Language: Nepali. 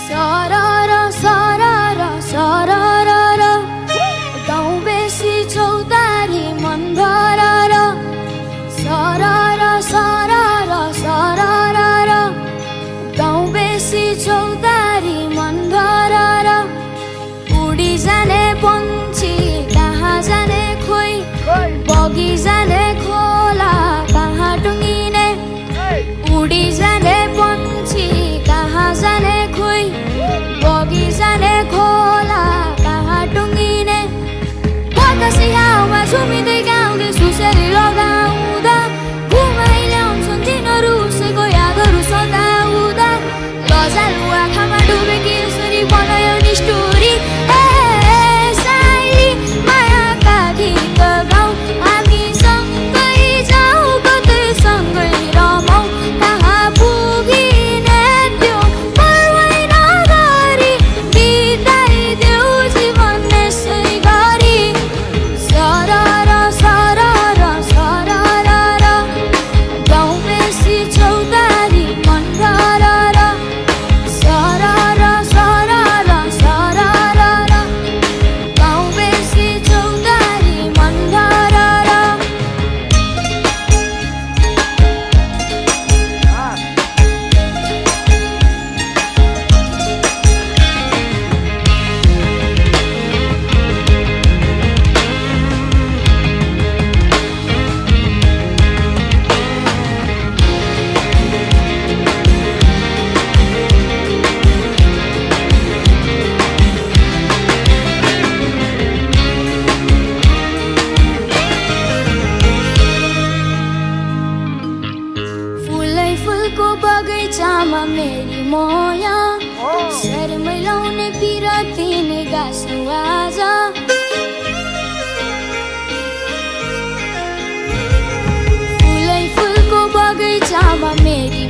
सरर सरर सरर गाउँ बेसी चौतारी मन भरर सरर सरर सरर गाउँ बेसी चौतारी मन भरर उडी जाने पन्छी कहाँ जाने खोइ बगी जाने खोला कहाँ टुङ्गिने उडी जाने पन्छी कहाँ जाने खोइ बगी जाने खोला कहाँ टुङ्गिने बतासी हाउमा झुमिँदै गाउँदै सुसेरी लगाउँदा घुमाइ ल्याउँछन् तिनीहरू उसैको यादहरू सताउँदा लजालु आँखामा डुबेकी यसरी बनायो निष्ठुरी साइली मायाका गीत गाउँ हामी सँगै जाउँ कतै सँगै रमाउँ कहाँ पुगिने त्यो पर्वाइ नगरी बिताइदेऊ जीवन यसै गरी सरर सरर सरर गाउँ बेसी चौतारी मन भरर सरर सरर सरर गाउँ बेसी चौतारी मन भरर फुलै फुलको बगैँचामा मेरी माया शर्मै लाउने पिरतिने गाँस्नु आज फुलै फुलको बगैँचामा मेरी